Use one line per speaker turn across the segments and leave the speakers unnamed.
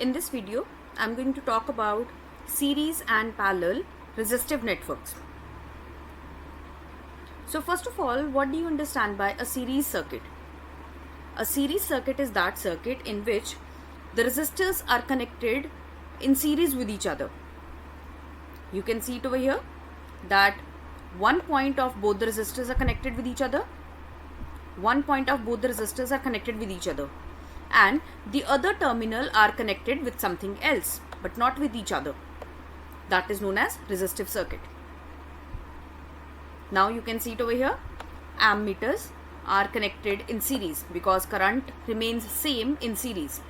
In this video, I'm going to talk about series and parallel resistive networks. So first of all, what do you understand by a series circuit? A series circuit is that circuit in which the resistors are connected in series with each other. You can see it over here that one point of both the resistors are connected with each other. One point of both the resistors are connected with each other. And the other terminal are connected with something else, but not with each other. That is known as resistive circuit. Now you can see it over here. Ammeters are connected in series because current remains same in series.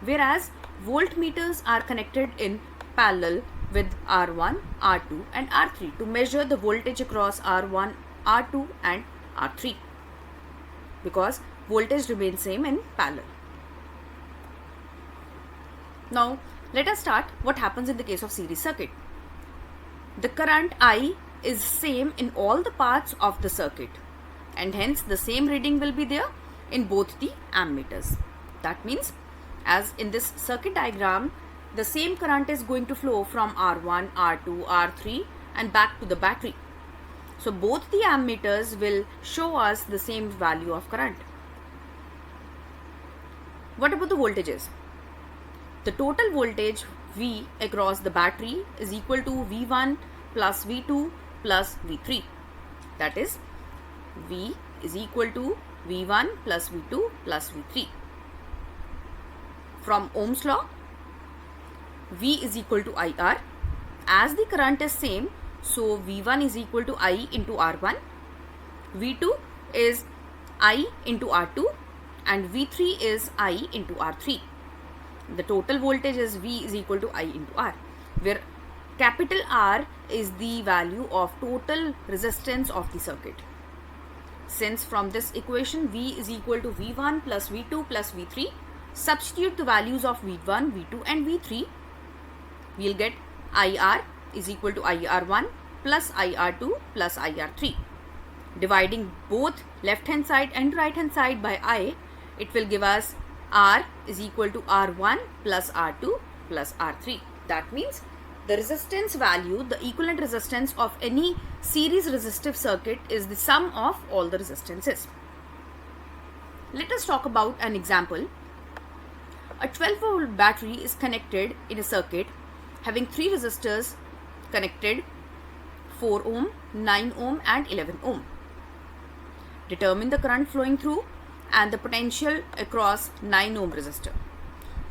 Whereas voltmeters are connected in parallel with R1, R2 and R3 to measure the voltage across R1, R2 and R3 because voltage remains same in parallel. Now let us start what happens in the case of series circuit. The current I is same in all the parts of the circuit and hence the same reading will be there in both the ammeters. That means as in this circuit diagram, the same current is going to flow from R1, R2, R3 and back to the battery. So both the ammeters will show us the same value of current. What about the voltages? The total voltage V across the battery is equal to V1 plus V2 plus V3. That is, V is equal to V1 plus V2 plus V3. From Ohm's law, V is equal to IR. As the current is same, so V1 is equal to I into R1, V2 is I into R2 and V3 is I into R3. The total voltage is V is equal to I into R, where capital R is the value of total resistance of the circuit. Since from this equation V is equal to V1 plus V2 plus V3, substitute the values of V1, V2 and V3, we'll get IR is equal to IR1 plus IR2 plus IR3. Dividing both left hand side and right hand side by I, it will give us R is equal to R1 plus R2 plus R3. That means the resistance value, the equivalent resistance of any series resistive circuit is the sum of all the resistances. Let us talk about an example. A 12-volt battery is connected in a circuit having three resistors connected, 4 ohm, 9 ohm and 11 ohm. Determine the current flowing through and the potential across 9 ohm resistor.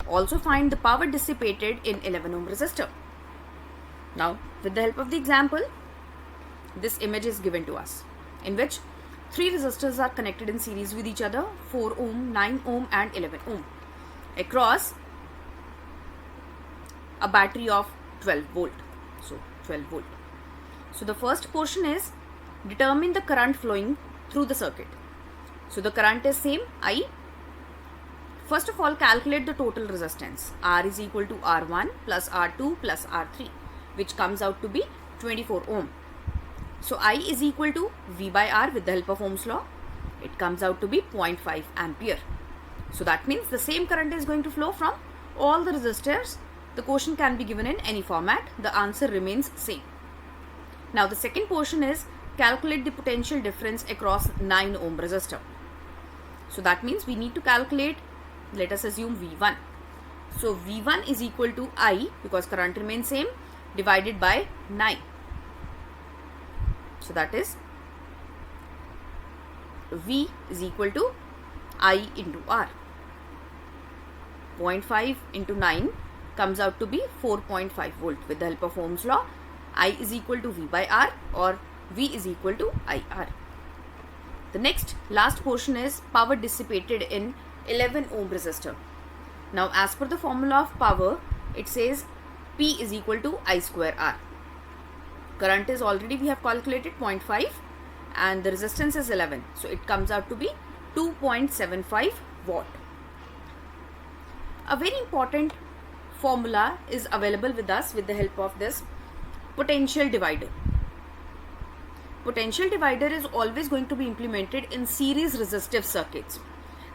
Also find the power dissipated in 11 ohm resistor. Now with the help of the example, this image is given to us in which three resistors are connected in series with each other, 4 ohm, 9 ohm and 11 ohm across a battery of 12 volt. So 12 volt. So the first portion is determine the current flowing through the circuit. So the current is same, I. First of all, calculate the total resistance. R is equal to R1 plus R2 plus R3, which comes out to be 24 ohm. So I is equal to V by R with the help of Ohm's law. It comes out to be 0.5 ampere. So that means the same current is going to flow from all the resistors. The quotient can be given in any format. The answer remains same. Now the second portion is calculate the potential difference across 9 ohm resistor. So that means we need to calculate, let us assume V1. So V1 is equal to I because current remains same divided by 9. So that is V is equal to I into R. 0.5 into 9 comes out to be 4.5 volt. With the help of Ohm's law, I is equal to V by R or V is equal to IR. The next last portion is power dissipated in 11 ohm resistor. Now as per the formula of power, it says P is equal to I square R. Current is already we have calculated 0.5 and the resistance is 11. So it comes out to be 2.75 watt. A very important formula is available with us with the help of this potential divider. Potential divider is always going to be implemented in series resistive circuits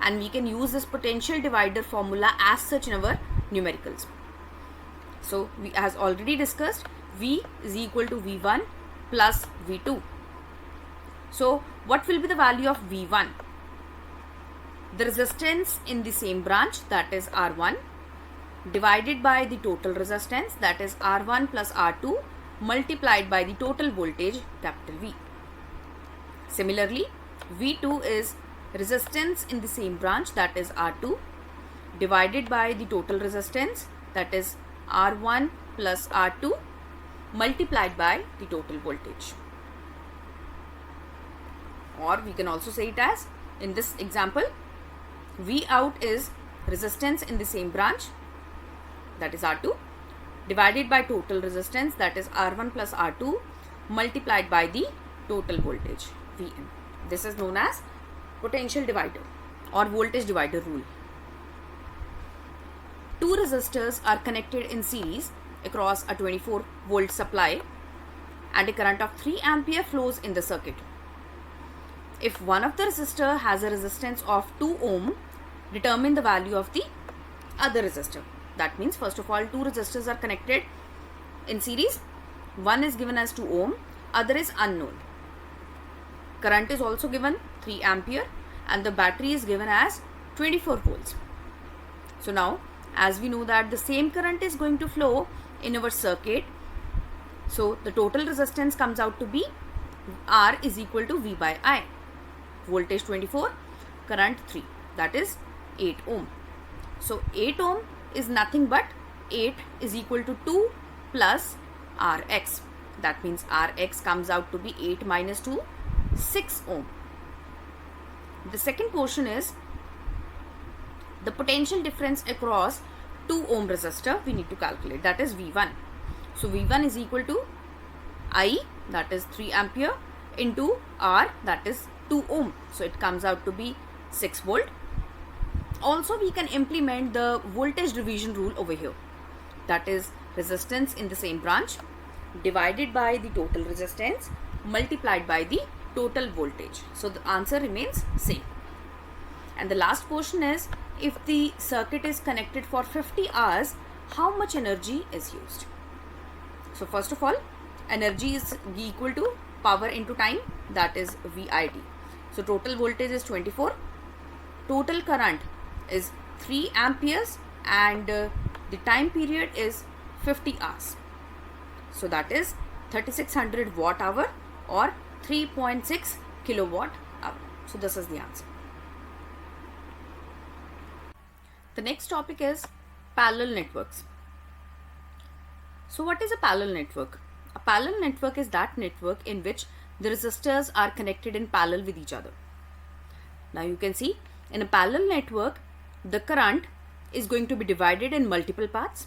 and we can use this potential divider formula as such in our numericals. So we, as already discussed, V is equal to V1 plus V2. So what will be the value of V1? The resistance in the same branch, that is R1, divided by the total resistance, that is R1 plus R2, multiplied by the total voltage, capital V. Similarly, V2 is resistance in the same branch, that is R2, divided by the total resistance, that is R1 plus R2, multiplied by the total voltage. Or we can also say it as, in this example, V out is resistance in the same branch, that is R2, divided by total resistance, that is R1 plus R2, multiplied by the total voltage, Vn. This is known as potential divider or voltage divider rule. Two resistors are connected in series across a 24 volt supply and a current of 3 ampere flows in the circuit. If one of the resistor has a resistance of 2 ohm, determine the value of the other resistor. That means, first of all, two resistors are connected in series. One is given as 2 ohm, other is unknown. Current is also given 3 ampere and the battery is given as 24 volts. So now, as we know that the same current is going to flow in our circuit, so the total resistance comes out to be R is equal to V by I. Voltage 24, current 3, that is 8 ohm. So 8 ohm is nothing but 8 is equal to 2 plus Rx. That means Rx comes out to be 8 minus 2, 6 ohm. The second portion is the potential difference across 2 ohm resistor we need to calculate, that is V1. So V1 is equal to I, that is 3 ampere, into R, that is 2 ohm. So it comes out to be 6 volt. Also we can implement the voltage division rule over here, that is resistance in the same branch divided by the total resistance multiplied by the total voltage. So the answer remains same. And the last portion is, if the circuit is connected for 50 hours, how much energy is used? So first of all, energy is equal to power into time, that is VID. So total voltage is 24, total current is 3 amperes and the time period is 50 hours. So that is 3600 watt hour or 3.6 kilowatt hour. So this is the answer. The next topic is parallel networks. So what is a parallel network? A parallel network is that network in which the resistors are connected in parallel with each other. Now you can see, in a parallel network, the current is going to be divided in multiple parts.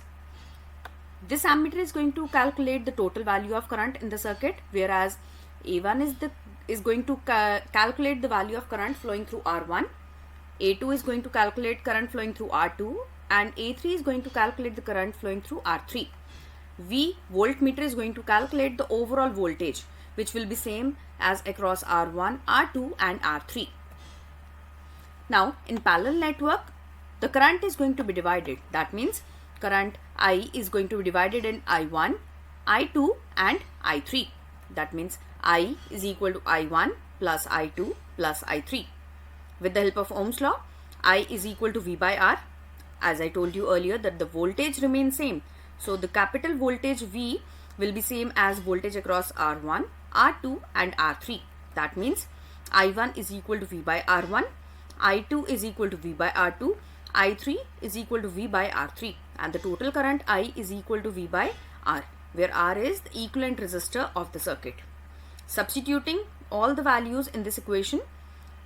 This ammeter is going to calculate the total value of current in the circuit, whereas A1 is going to calculate the value of current flowing through R1, A2 is going to calculate current flowing through R2, and A3 is going to calculate the current flowing through R3. V voltmeter is going to calculate the overall voltage, which will be same as across R1, R2 and R3. Now in parallel network, the current is going to be divided. That means current I is going to be divided in I1, I2 and I3. That means I is equal to I1 plus I2 plus I3. With the help of Ohm's law, I is equal to V by R. As I told you earlier that the voltage remains same. So the capital voltage V will be same as voltage across R1, R2 and R3. That means I1 is equal to V by R1, I2 is equal to V by R2, I3 is equal to V by R3, and the total current I is equal to V by R, where R is the equivalent resistor of the circuit. Substituting all the values in this equation,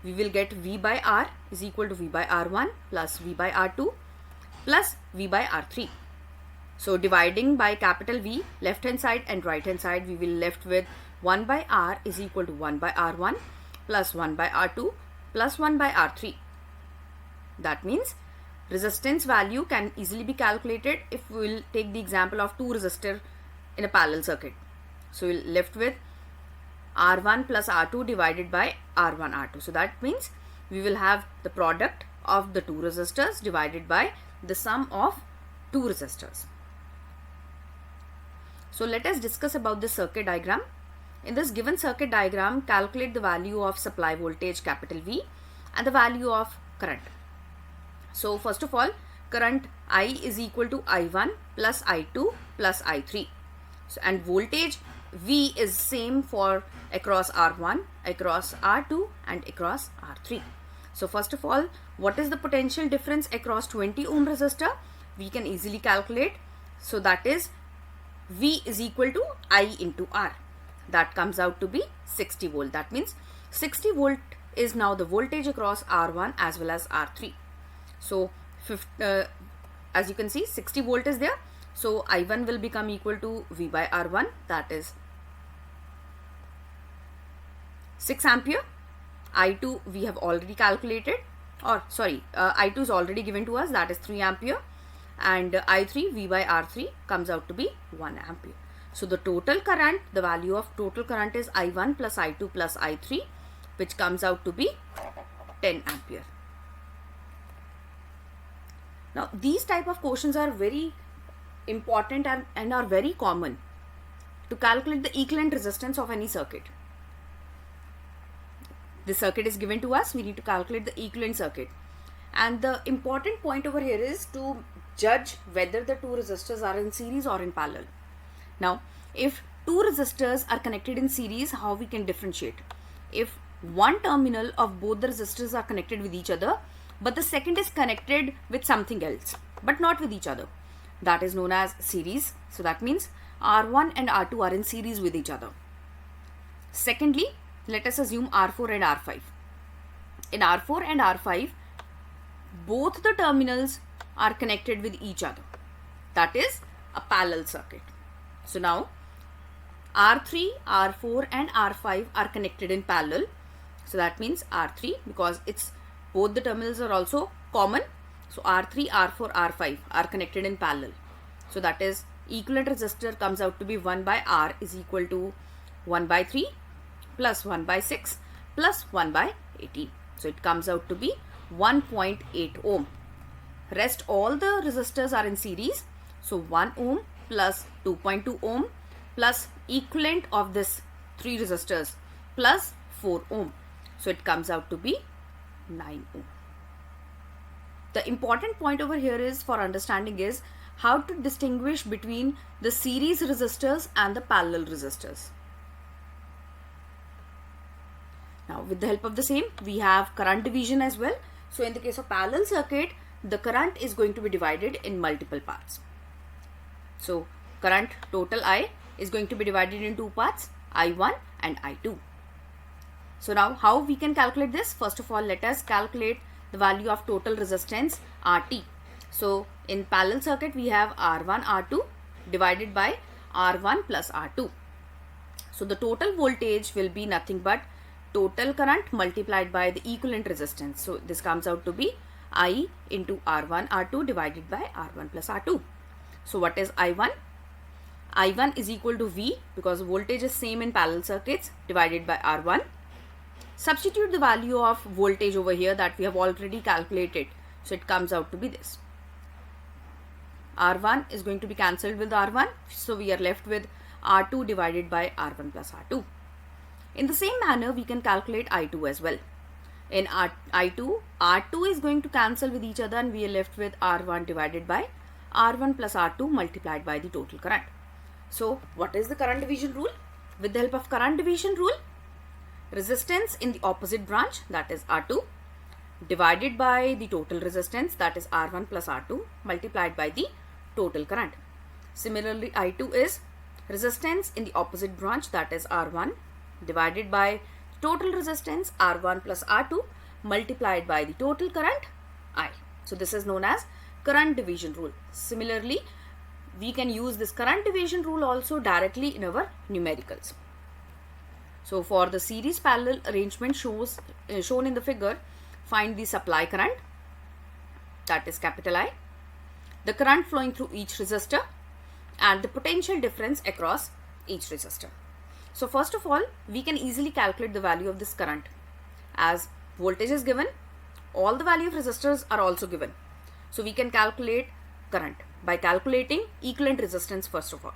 we will get V by R is equal to V by R1 plus V by R2 plus V by R3. So dividing by capital V, left hand side and right hand side, we will left with 1 by R is equal to 1 by R1 plus 1 by R2 plus 1 by R3. That means resistance value can easily be calculated if we will take the example of 2 resistors in a parallel circuit. So we will left with R1 plus R2 divided by R1 R2. So that means we will have the product of the 2 resistors divided by the sum of two resistors. So let us discuss about the circuit diagram. In this given circuit diagram, calculate the value of supply voltage capital V and the value of current. So first of all, current I is equal to I1 plus I2 plus I3. So, and voltage V is same for across R1, across R2 and across R3. So first of all, what is the potential difference across 20 ohm resistor? We can easily calculate. So that is V is equal to I into R. That comes out to be 60 volt. That means 60 volt is now the voltage across R1 as well as R3. So as you can see, 60 volt is there. So I1 will become equal to V by R1, that is 6 ampere. I2 we have already calculated, or sorry, I2 is already given to us, that is 3 ampere, and I3 V by R3 comes out to be 1 ampere. So the total current, the value of total current is I1 plus I2 plus I3, which comes out to be 10 ampere. Now these type of questions are very important and are very common to calculate the equivalent resistance of any circuit. The circuit is given to us, we need to calculate the equivalent circuit. And the important point over here is to judge whether the two resistors are in series or in parallel. Now, if two resistors are connected in series, how we can differentiate? If one terminal of both the resistors are connected with each other, but the second is connected with something else, but not with each other, that is known as series. So that means R1 and R2 are in series with each other. Secondly, let us assume R4 and R5. In R4 and R5, both the terminals are connected with each other. That is a parallel circuit. So now R3, R4 and R5 are connected in parallel. So that means R3, because it's both the terminals are also common. So R3, R4, R5 are connected in parallel. So that is equivalent resistor comes out to be 1 by R is equal to 1 by 3 plus 1 by 6 plus 1 by 18. So it comes out to be 1.8 ohm. Rest all the resistors are in series. So 1 ohm plus 2.2 ohm plus equivalent of this 3 resistors plus 4 ohm. So it comes out to be 9 ohm. The important point over here is for understanding is how to distinguish between the series resistors and the parallel resistors. Now with the help of the same, we have current division as well. So in the case of parallel circuit, the current is going to be divided in multiple parts. So current total I is going to be divided in two parts, I1 and I2. So now how we can calculate this? First of all, let us calculate the value of total resistance RT. So in parallel circuit, we have R1, R2 divided by R1 plus R2. So the total voltage will be nothing but total current multiplied by the equivalent resistance. So this comes out to be I into R1, R2 divided by R1 plus R2. So what is I1? I1 is equal to V, because voltage is same in parallel circuits, divided by R1. Substitute the value of voltage over here that we have already calculated. So it comes out to be this. R1 is going to be cancelled with R1. So we are left with R2 divided by R1 plus R2. In the same manner, we can calculate I2 as well. In I2, R2 is going to cancel with each other and we are left with R1 divided by R1 plus R2 multiplied by the total current. So what is the current division rule? With the help of current division rule, resistance in the opposite branch, that is R2, divided by the total resistance, that is R1 plus R2 multiplied by the total current. Similarly, I2 is resistance in the opposite branch, that is R1, divided by total resistance R1 plus R2 multiplied by the total current I. So this is known as current division rule. Similarly, we can use this current division rule also directly in our numericals. So for the series parallel arrangement shown in the figure, find the supply current, that is capital I, the current flowing through each resistor and the potential difference across each resistor. So first of all, we can easily calculate the value of this current. As voltage is given, all the value of resistors are also given. So we can calculate current by calculating equivalent resistance first of all.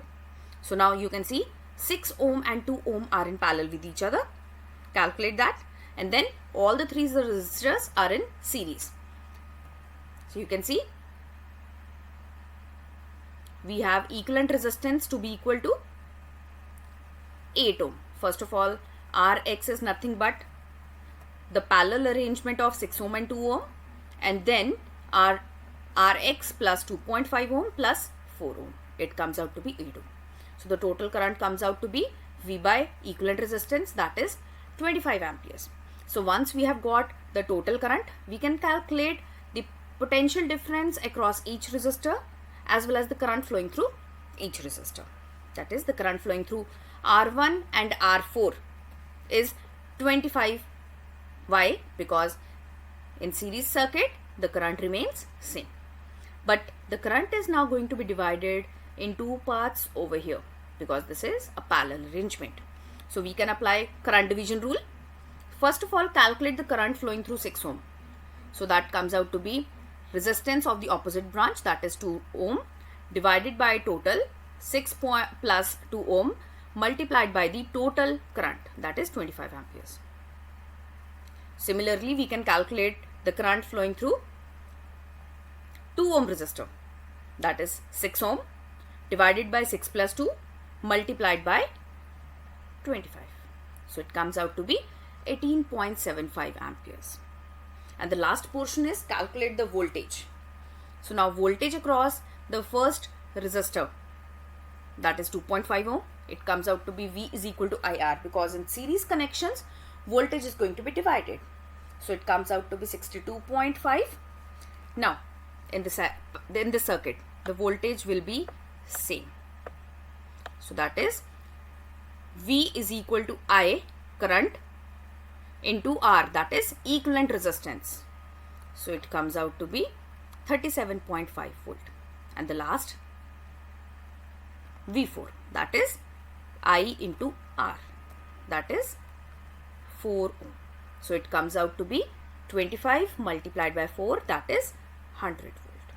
So now you can see 6 ohm and 2 ohm are in parallel with each other. Calculate that, and then all the 3 resistors are in series. So you can see we have equivalent resistance to be equal to 8 ohm. First of all, Rx is nothing but the parallel arrangement of 6 ohm and 2 ohm, and then Rx plus 2.5 ohm plus 4 ohm. It comes out to be 8 ohm. So the total current comes out to be V by equivalent resistance, that is 25 amperes. So once we have got the total current, we can calculate the potential difference across each resistor as well as the current flowing through each resistor. That is, the current flowing through R1 and R4 is 25. Why? Because in series circuit the current remains same, but the current is now going to be divided in 2 parts over here because this is a parallel arrangement. So we can apply current division rule. First of all, calculate the current flowing through 6 ohm. So that comes out to be resistance of the opposite branch, that is 2 ohm, divided by total 6 plus 2 ohm multiplied by the total current, that is 25 amperes. Similarly, we can calculate the current flowing through 2 ohm resistor, that is 6 ohm divided by 6 plus 2 multiplied by 25. So it comes out to be 18.75 amperes. And the last portion is calculate the voltage. So now voltage across the first resistor, that is 2.5 ohm, it comes out to be V is equal to IR, because in series connections voltage is going to be divided. So it comes out to be 62.5. Now in the circuit the voltage will be same. So that is V is equal to I current into R, that is equivalent resistance. So it comes out to be 37.5 volt. And the last V4, that is I into R, that is 4 ohm. So it comes out to be 25 multiplied by 4, that is 100 volt.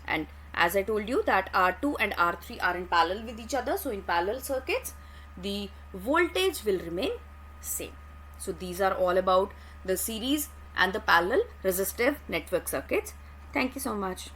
And as I told you that R2 and R3 are in parallel with each other, so in parallel circuits the voltage will remain same. So these are all about the series and the parallel resistive network circuits. Thank you so much.